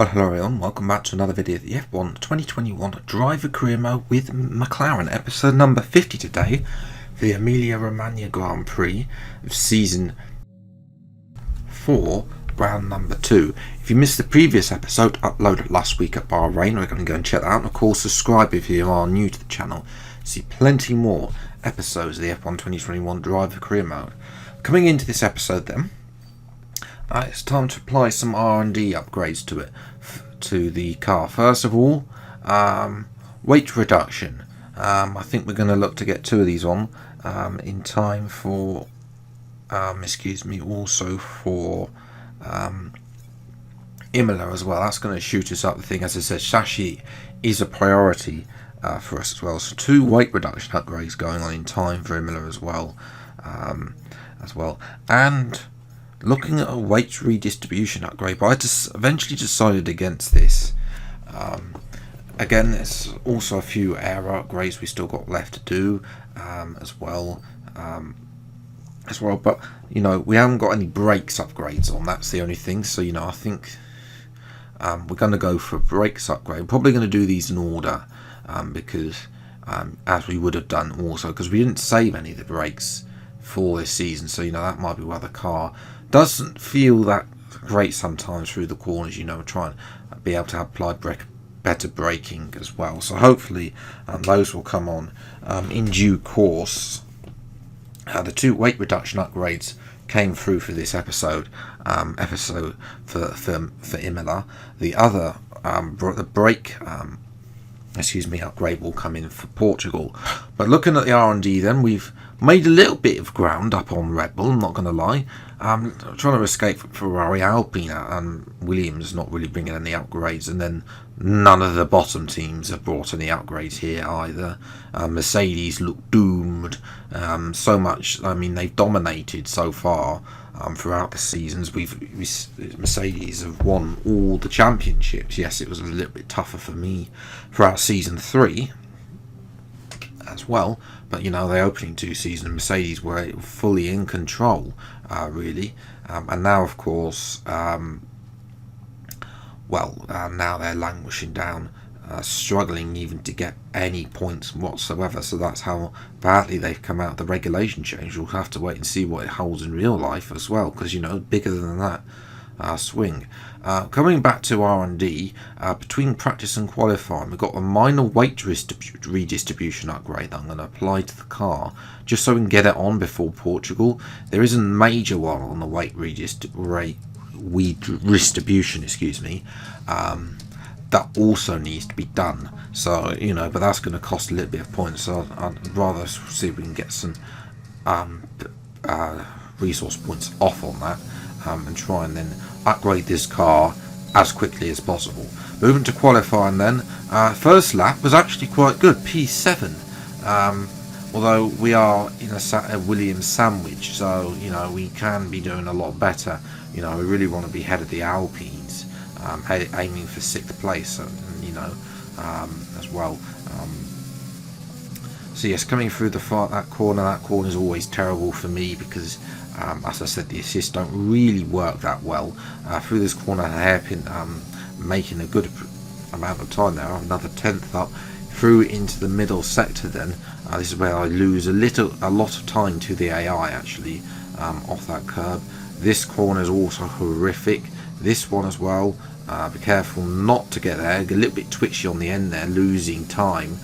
Well, hello everyone, welcome back to another video of the F1 2021 Driver Career Mode with McLaren, episode number 50 today for the Emilia-Romagna Grand Prix of Season 4, round number 2. If you missed the previous episode uploaded last week at Bahrain, we're going to go and check that out, and of course subscribe if you are new to the channel. See plenty more episodes of the F1 2021 Driver Career Mode. Coming into this episode then, it's time to apply some R&D upgrades to it, to the car. First of all, weight reduction. I think we're going to look to get 2 of these on in time for, also for Imola as well. That's going to shoot us up the thing. As I said, chassis is a priority for us as well. So 2 weight reduction upgrades going on in time for Imola as well. And looking at a weight redistribution upgrade, but I just eventually decided against this. Again, there's also a few air upgrades we still got left to do as well. But we haven't got any brakes upgrades on. That's the only thing. So I think we're going to go for a brakes upgrade. I'm probably going to do these in order because as we would have done also, because we didn't save any of the brakes for this season. So that might be why the car doesn't feel that great sometimes through the corners. We're trying to be able to apply better braking as well. So hopefully those will come on in due course. The 2 weight reduction upgrades came through for this episode for Imola. The other the brake upgrade will come in for Portugal. But looking at the R&D then, we've made a little bit of ground up on Red Bull, I'm not going to lie. Trying to escape Ferrari, Alpine and Williams not really bringing any upgrades, and then none of the bottom teams have brought any upgrades here either. Mercedes look doomed so much. They've dominated so far throughout the seasons. Mercedes have won all the championships. Yes, it was a little bit tougher for me throughout season 3 as well, but the opening 2 seasons Mercedes were fully in control, really, and now of course now they're languishing down, struggling even to get any points whatsoever. So that's how badly they've come out of the regulation change. We'll have to wait and see what it holds in real life as well, because bigger than that swing. Coming back to R&D, between practice and qualifying, we've got a minor weight redistribution upgrade that I'm going to apply to the car just so we can get it on before Portugal. There is a major one on the weight redistribution, that also needs to be done. So but that's going to cost a little bit of points. So I'd rather see if we can get some resource points off on that. And try and then upgrade this car as quickly as possible. Moving to qualifying then, first lap was actually quite good, P7, although we are in a Williams sandwich, so we can be doing a lot better. We really want to be ahead of the Alpines, aiming for 6th place, as well. So yes, coming through that corner is always terrible for me because as I said, the assists don't really work that well. Through this corner, hairpin, making a good amount of time there, another 10th up through into the middle sector. Then this is where I lose a lot of time to the AI actually off that curb. This corner is also horrific. This one as well. Be careful not to get there. A little bit twitchy on the end there, losing time.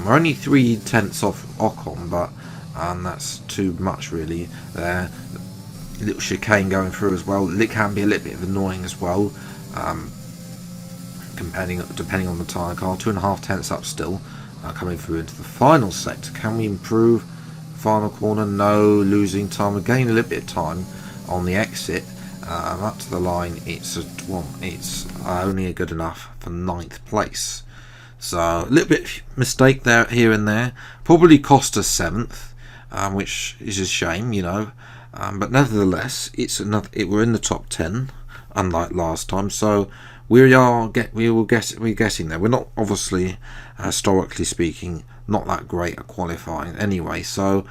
We're only 3/10 off Ocon, but that's too much really there. Little chicane going through as well. It can be a little bit annoying as well, depending on the tyre car. 2.5 tenths up still, coming through into the final sector. Can we improve? Final corner, no, losing time. We're gaining a little bit of time on the exit. Up to the line, it's only good enough for 9th place. So a little bit mistake there, here and there. Probably cost us 7th. Which is a shame, but nevertheless, we're in the top 10, unlike last time. So we're getting there. We're not, obviously, historically speaking, not that great at qualifying anyway. So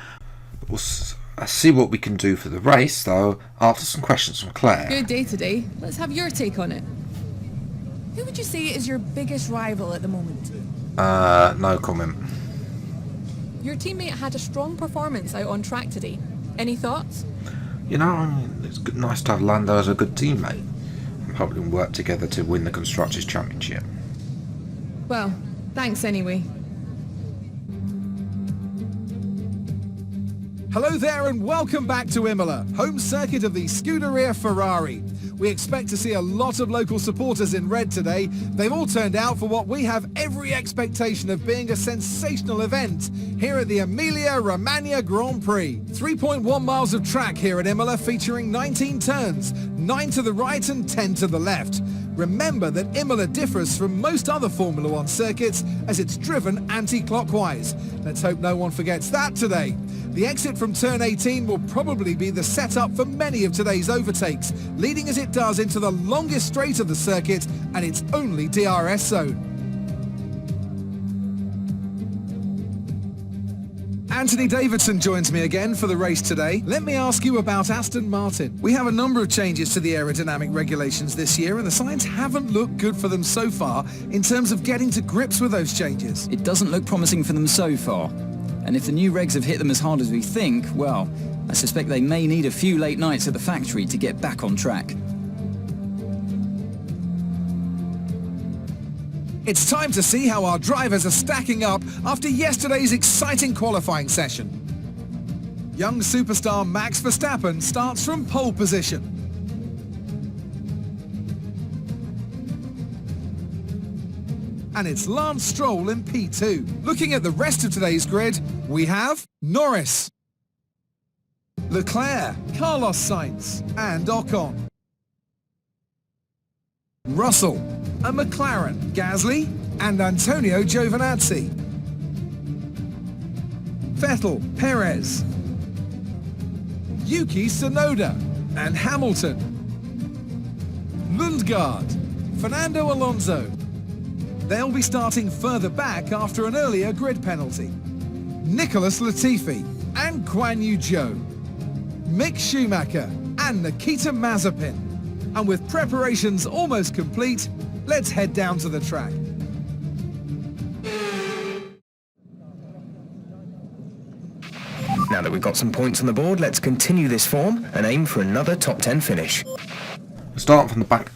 we'll see what we can do for the race, though, after some questions from Claire. Good day today. Let's have your take on it. Who would you say is your biggest rival at the moment? No comment. Your teammate had a strong performance out on track today. Any thoughts? You know, it's nice to have Lando as a good teammate. I'm hoping we'll work together to win the Constructors' Championship. Well, thanks anyway. Hello there and welcome back to Imola, home circuit of the Scuderia Ferrari. We expect to see a lot of local supporters in red today. They've all turned out for what we have every expectation of being a sensational event here at the Emilia-Romagna Grand Prix. 3.1 miles of track here at Imola featuring 19 turns, 9 to the right and 10 to the left. Remember that Imola differs from most other Formula One circuits as it's driven anti-clockwise. Let's hope no one forgets that today. The exit from turn 18 will probably be the setup for many of today's overtakes, leading as it does into the longest straight of the circuit and its only DRS zone. Anthony Davidson joins me again for the race today. Let me ask you about Aston Martin. We have a number of changes to the aerodynamic regulations this year and the signs haven't looked good for them so far in terms of getting to grips with those changes. It doesn't look promising for them so far. And if the new regs have hit them as hard as we think, well, I suspect they may need a few late nights at the factory to get back on track. It's time to see how our drivers are stacking up after yesterday's exciting qualifying session. Young superstar Max Verstappen starts from pole position. And it's Lance Stroll in P2. Looking at the rest of today's grid, we have Norris, Leclerc, Carlos Sainz and Ocon, Russell, a McLaren, Gasly and Antonio Giovinazzi, Vettel, Perez, Yuki Tsunoda and Hamilton, Lundgaard, Fernando Alonso. They'll be starting further back after an earlier grid penalty. Nicholas Latifi and Guan Yu Zhou, Mick Schumacher and Nikita Mazepin. And with preparations almost complete, let's head down to the track. Now that we've got some points on the board, let's continue this form and aim for another top 10 finish. Starting from the back,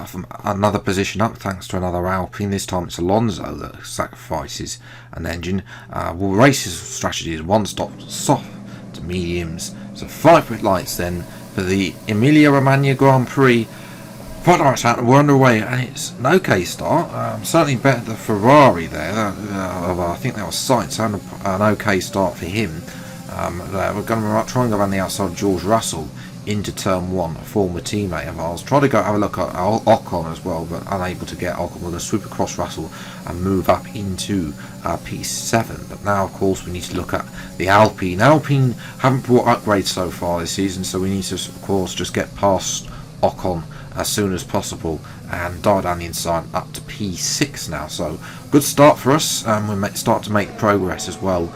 from another position up, thanks to another Alpine. This time it's Alonso that sacrifices an engine. Well, race's strategy is one stop soft to mediums. So 5 red lights then for the Emilia-Romagna Grand Prix. 5 lights out, we're underway, and it's an okay start. Certainly better than Ferrari there. I think that was Sainz, an okay start for him. We're going to try and go around the outside of George Russell into turn 1, a former teammate of ours. Try to go have a look at Ocon as well, but unable to get Ocon. We're going to swoop across Russell and move up into P7. But now, of course, we need to look at the Alpine. Alpine haven't brought upgrades so far this season, so we need to, of course, just get past Ocon as soon as possible and dive down the inside up to P6 now. So, good start for us. We start to make progress as well.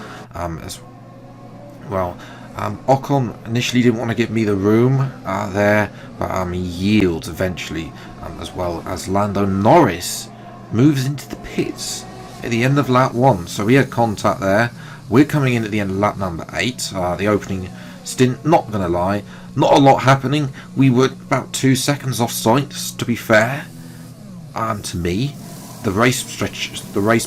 Ocon initially didn't want to give me the room there, but he yields eventually, as well as Lando Norris moves into the pits at the end of lap 1. So we had contact there. We're coming in at the end of lap number 8. The opening stint, not going to lie, not a lot happening. We were about 2 seconds off Sainz, to be fair. To me, the race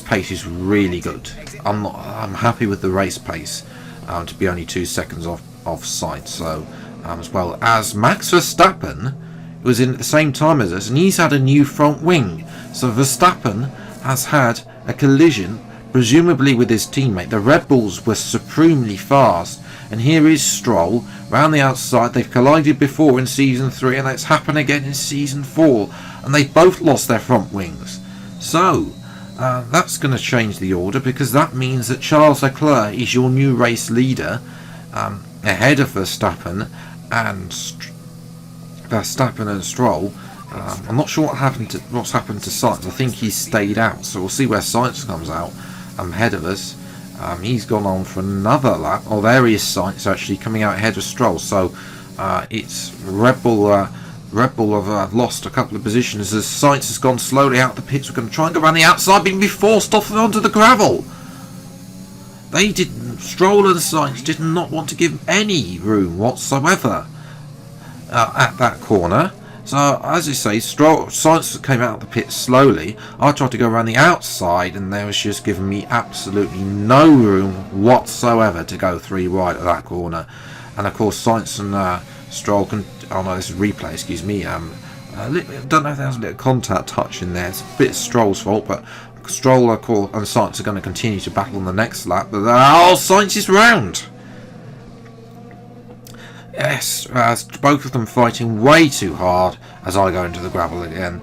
pace is really good. I'm happy with the race pace. To be only 2 seconds off Sainz. So as well as Max Verstappen was in at the same time as us, and he's had a new front wing. So Verstappen has had a collision, presumably with his teammate. The Red Bulls were supremely fast, and here is Stroll round the outside. They've collided before in season 3, and it's happened again in season 4, and they both lost their front wings. So that's going to change the order, because that means that Charles Leclerc is your new race leader, ahead of Verstappen and Stroll. I'm not sure what's happened to Sainz. I think he's stayed out, so we'll see where Sainz comes out ahead of us. He's gone on for another lap. Oh, there he is, Sainz actually coming out ahead of Stroll. So it's Red Bull Red Bull have lost a couple of positions as Sainz has gone slowly out the pits. We're going to try and go around the outside, being forced off onto the gravel. They didn't. Stroll and Sainz did not want to give any room whatsoever at that corner. So, as I say, Sainz came out of the pit slowly. I tried to go around the outside, and they was just giving me absolutely no room whatsoever to go 3 wide at that corner. And of course, Sainz and Stroll can. Oh no, this is replay. Excuse me. I don't know if there was a little contact touch in there. It's a bit Stroll's fault, but Stroll, of course, and Sainz are going to continue to battle on the next lap. But Sainz is round. Yes, both of them fighting way too hard as I go into the gravel again,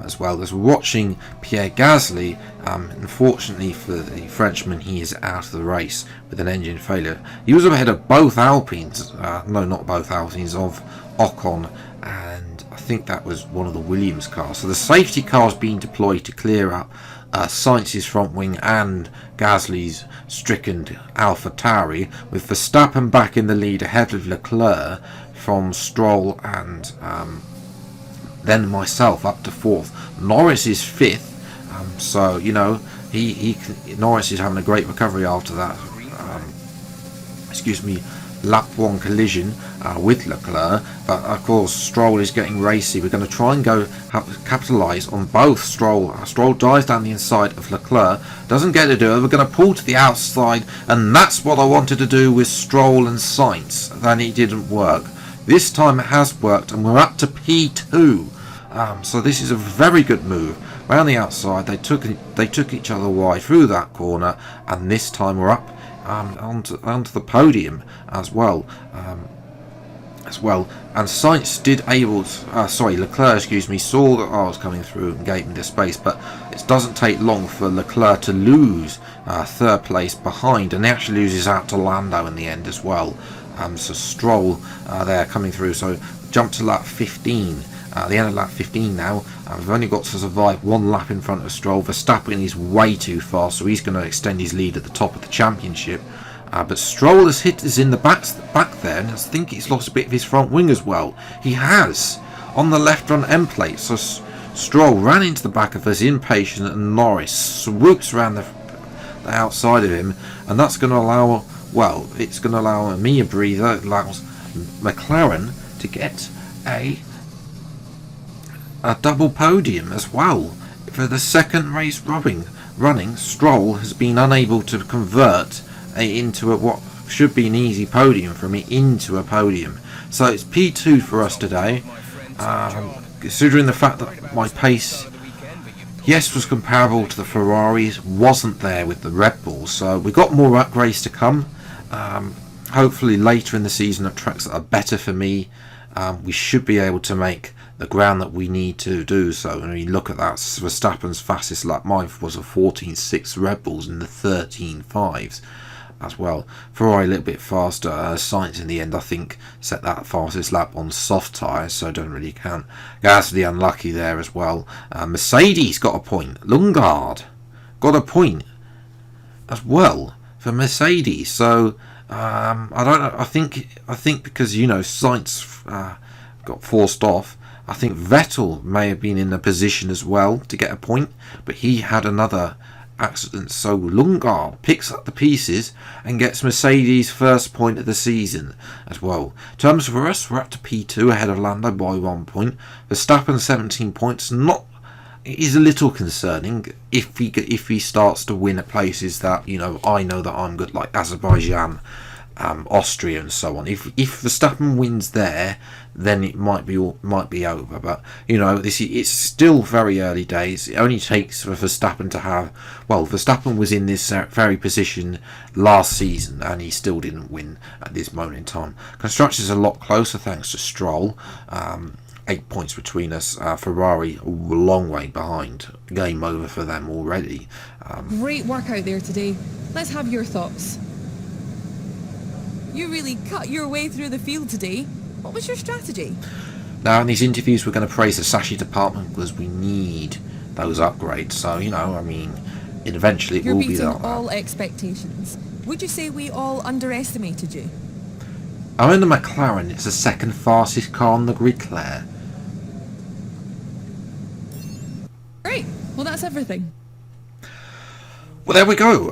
as well as watching Pierre Gasly. Unfortunately for the Frenchman, he is out of the race with an engine failure. He was ahead of both Alpines, no, not both Alpines, of Ocon, and I think that was one of the Williams cars. So the safety cars being deployed to clear up Sainz's front wing and Gasly's stricken AlphaTauri, with Verstappen back in the lead ahead of Leclerc from Stroll, and then myself up to 4th. Norris is 5th, so you know Norris is having a great recovery after that. Lap 1 collision with Leclerc, but of course Stroll is getting racy. We're going to try and capitalise on both Stroll. Stroll dives down the inside of Leclerc, doesn't get to do it. We're going to pull to the outside, and that's what I wanted to do with Stroll and Sainz. Then it didn't work. This time it has worked, and we're up to P2. So this is a very good move. Round the outside, they took each other wide through that corner, and this time we're up onto the podium as well. And Sainz did Leclerc, saw that I was coming through and gave me the space, but it doesn't take long for Leclerc to lose 3rd place behind, and he actually loses out to Lando in the end as well. So Stroll there coming through, so jump to lap 15. The end of lap 15 now. We've only got to survive 1 lap in front of Stroll. Verstappen is way too fast, so he's going to extend his lead at the top of the championship. But Stroll is in the back there, and I think he's lost a bit of his front wing as well. He has, on the left front end plate. So Stroll ran into the back of us, impatient, and Norris swoops around the outside of him, and that's going to allow, it's going to allow me a breather. It allows McLaren to get a double podium as well. For the 2nd race running, Stroll has been unable to convert into what should be an easy podium for me into a podium. So it's P2 for us today. Considering the fact that my pace, yes, was comparable to the Ferraris, wasn't there with the Red Bull. So we've got more upgrades to come. Hopefully later in the season at tracks that are better for me, we should be able to make the ground that we need to do. So when we look at that, Verstappen's fastest lap, mine was a 14.6, Red Bulls in the 13.5s as well. Ferrari a little bit faster. Sainz in the end, I think, set that fastest lap on soft tyres, so don't really count. Gasly unlucky there as well. Mercedes got a point. Lundgaard got a point as well for Mercedes. So I don't know. I think because Sainz got forced off, I think Vettel may have been in a position as well to get a point, but he had another accident. So Lundgaard picks up the pieces and gets Mercedes' first point of the season as well. In terms for us, we're up to P2 ahead of Lando by 1 point. Verstappen 17 points. It is a little concerning if he starts to win at places that I know that I'm good, like Azerbaijan, Austria and so on. If Verstappen wins there, then it might be over. But it's still very early days. It only takes for Verstappen to have. Verstappen was in this very position last season, and he still didn't win at this moment in time. Construction's a lot closer thanks to Stroll. 8 points between us. Ferrari a long way behind. Game over for them already. Great work out there today. Let's have your thoughts. You really cut your way through the field today. What was your strategy? Now in these interviews we're going to praise the Sashi department because we need those upgrades. So eventually it You're will be beating that. all expectations. Would you say we all underestimated you? I'm in the McLaren. It's the 2nd fastest car on the grid, Claire. that's everything. Well, there we go.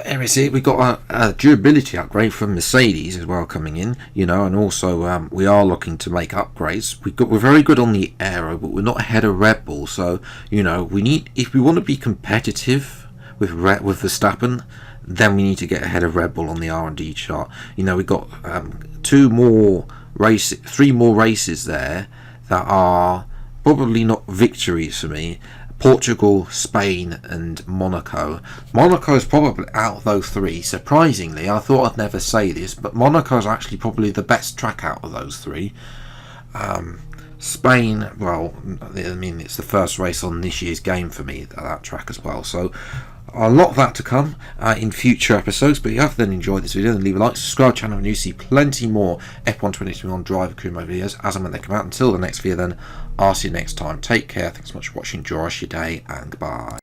There is it. We got a durability upgrade from Mercedes as well coming in, and also we are looking to make upgrades. We're very good on the aero, but we're not ahead of Red Bull. So we need, if we want to be competitive with Verstappen, then we need to get ahead of Red Bull on the R&D chart. We've got 3 more races there that are probably not victories for me. Portugal, Spain and Monaco. Monaco is probably, out of those 3, surprisingly, I thought I'd never say this, but Monaco is actually probably the best track out of those 3. Spain, well, I mean, it's the first race on this year's game for me, that track as well. So a lot of that to come in future episodes. But if you have then enjoyed this video, then leave a like, subscribe to the channel, and you see plenty more F1 2021 driver career mode videos as and when they come out. Until the next video, then I'll see you next time. Take care. Thanks so much for watching. Enjoy your day, and goodbye.